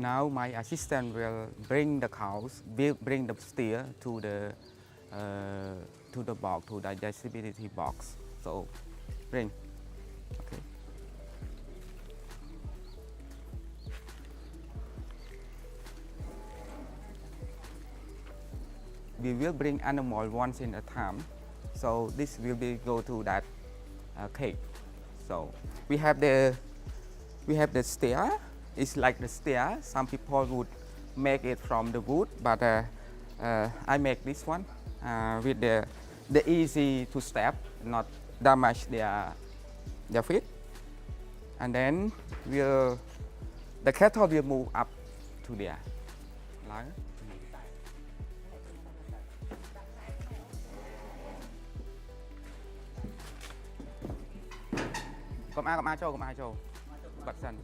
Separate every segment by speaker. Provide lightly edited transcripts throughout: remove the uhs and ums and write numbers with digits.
Speaker 1: Now my assistant will bring the cows, bring the steer to the box, to digestibility box. So bring, okay. We will bring animal once in a time. So this will be go to that cage. So we have the stair. It's like the stair. Some people would make it from the wood, but I make this one with the easy to step, not damage their feet. And then the cattle will move up to there. Like. Come ai cho. Bật sân.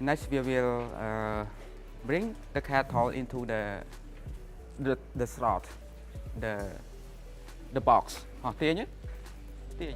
Speaker 1: Next we will bring the cattle into the slot, the box. Tia nhé. Tia.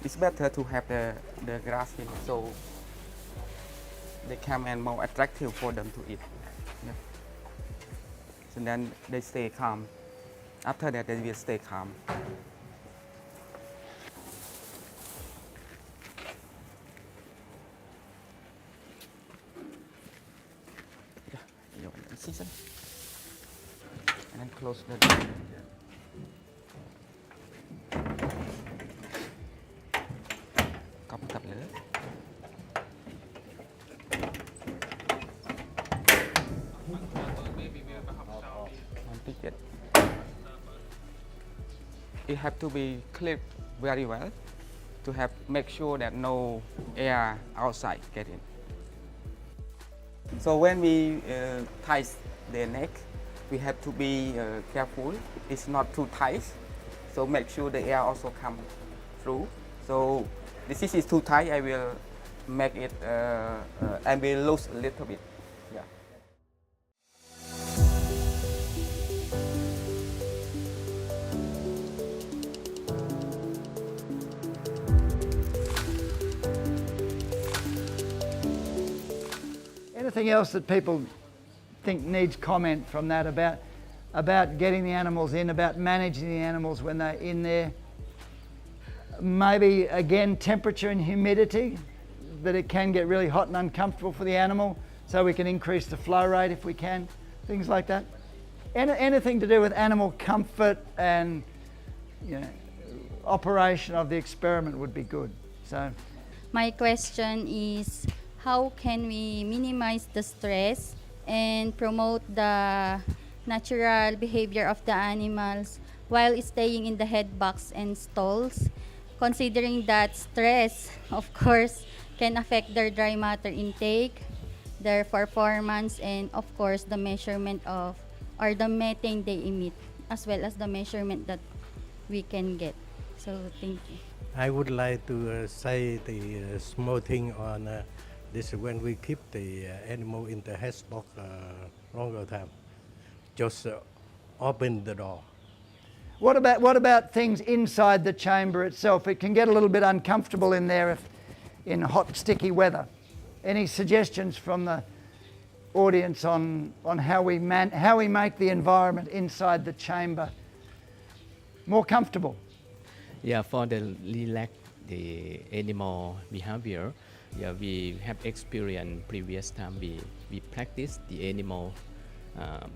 Speaker 1: It's better to have the grass here, so they come and more attractive for them to eat. Yeah. So then they stay calm. After that, they will stay calm. Yeah, and then close the door. Cặp lửa. It have to be clipped very well to make sure that no air outside get in. So when we tie the neck, we have to be careful. It's not too tight, so make sure the air also come through. So this is too tight. I will make it. I will lose a little bit. Yeah.
Speaker 2: Anything else that people think needs comment from that about getting the animals in, about managing the animals when they're in there? Maybe again temperature and humidity, that it can get really hot and uncomfortable for the animal, so we can increase the flow rate if we can, things like that. Anything to do with animal comfort and operation of the experiment would be good. So
Speaker 3: my question is, how can we minimize the stress and promote the natural behavior of the animals while staying in the head box and stalls, considering that stress, of course, can affect their dry matter intake, their performance, and of course the measurement of, or the methane they emit, as well as the measurement that we can get. So thank you.
Speaker 4: I would like to say the small thing on this: when we keep the animal in the Headbox longer time, just open the door.
Speaker 2: What about things inside the chamber itself? It can get a little bit uncomfortable in there if in hot, sticky weather. Any suggestions from the audience on how we make the environment inside the chamber more comfortable?
Speaker 5: Yeah, for the relax the animal behavior, yeah, we have experience previous time we practice the animal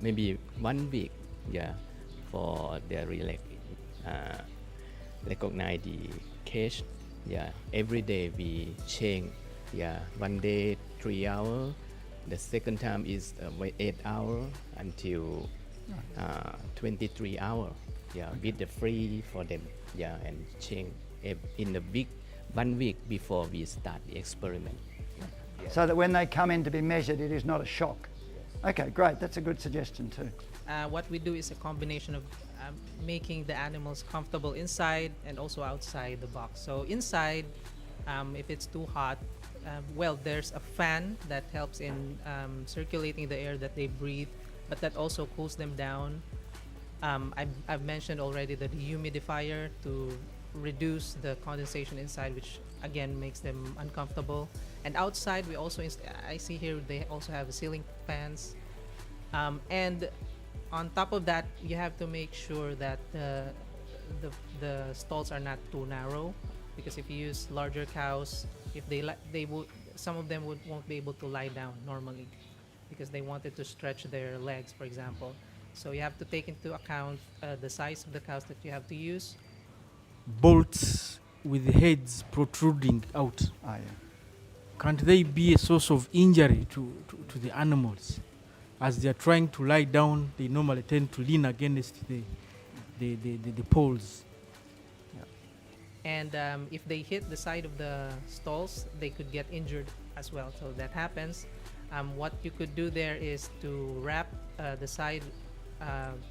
Speaker 5: maybe 1 week, yeah, for the recognize the cage. Yeah, every day we change. Yeah, 1 day 3 hours. The second time is 8 hours until 23 hours. Yeah, with the free for them. Yeah, and change in the 1 week before we start the experiment.
Speaker 2: so that when they come in to be measured, it is not a shock. Okay, great. That's a good suggestion too.
Speaker 6: What we do is a combination of making the animals comfortable inside and also outside the box. So inside, if it's too hot, well, there's a fan that helps in circulating the air that they breathe, but that also cools them down. I've mentioned already the dehumidifier to reduce the condensation inside, which again makes them uncomfortable. And outside, we also I see here they also have ceiling fans, and on top of that, you have to make sure that the stalls are not too narrow, because if you use larger cows, if some of them won't be able to lie down normally because they wanted to stretch their legs, for example. So you have to take into account the size of the cows that you have to use.
Speaker 7: Bolts with the heads protruding out,
Speaker 2: Oh, yeah.
Speaker 7: can't they be a source of injury to the animals? As they are trying to lie down, they normally tend to lean against the poles.
Speaker 6: And if they hit the side of the stalls, they could get injured as well. So that happens. What you could do there is to wrap the side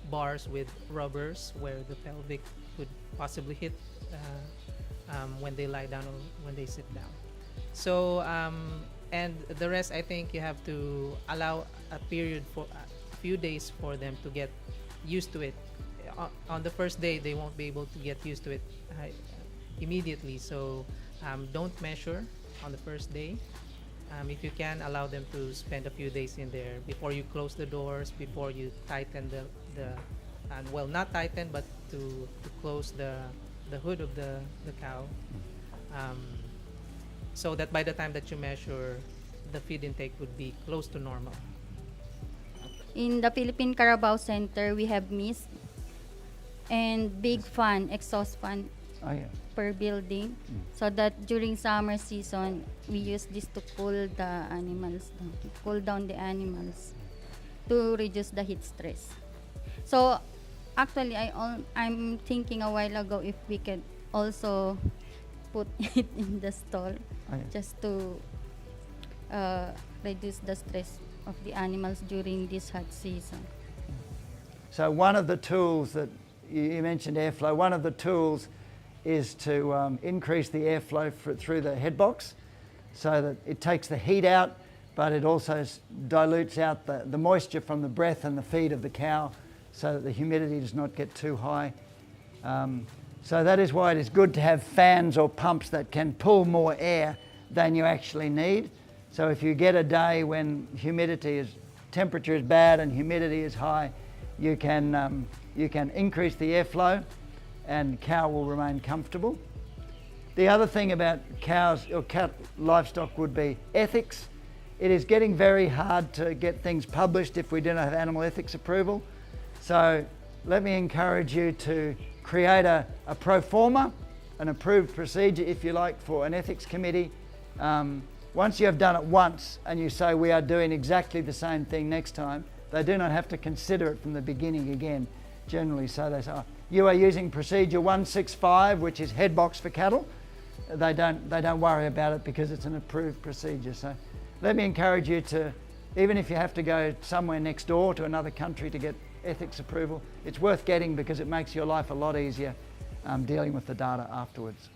Speaker 6: bars with rubbers where the pelvic could possibly hit when they lie down or when they sit down. So and the rest, I think you have to allow a period for a few days for them to get used to it. On the first day, they won't be able to get used to it immediately. So don't measure on the first day. If you can, allow them to spend a few days in there before you close the doors, before you tighten well, not tighten, but to close the hood of the cow, so that by the time that you measure, the feed intake would be close to normal.
Speaker 3: In the Philippine Carabao Center, we have mist and big fan, exhaust fan
Speaker 2: Oh, yeah.
Speaker 3: per building, so that during summer season, we use this to cool the animals down, to cool down the animals to reduce the heat stress. So actually, I'm thinking a while ago if we can also put it in the stall,
Speaker 2: Oh, yeah.
Speaker 3: just to reduce the stress of the animals during this hot season.
Speaker 2: So one of the tools that you mentioned, airflow, one of the tools is to increase the airflow through the headbox so that it takes the heat out, but it also dilutes out the moisture from the breath and the feed of the cow so that the humidity does not get too high. So that is why it is good to have fans or pumps that can pull more air than you actually need. So if you get a day when temperature is bad and humidity is high, you can increase the airflow and cow will remain comfortable. The other thing about cows or cat livestock would be ethics. It is getting very hard to get things published if we do not have animal ethics approval. So let me encourage you to create a pro forma, an approved procedure, if you like, for an ethics committee. Once you have done it once and you say we are doing exactly the same thing next time, they do not have to consider it from the beginning again, generally. So they say, oh, you are using procedure 165, which is headbox for cattle. They don't worry about it because it's an approved procedure. So let me encourage you to, even if you have to go somewhere next door to another country to get ethics approval, it's worth getting because it makes your life a lot easier dealing with the data afterwards.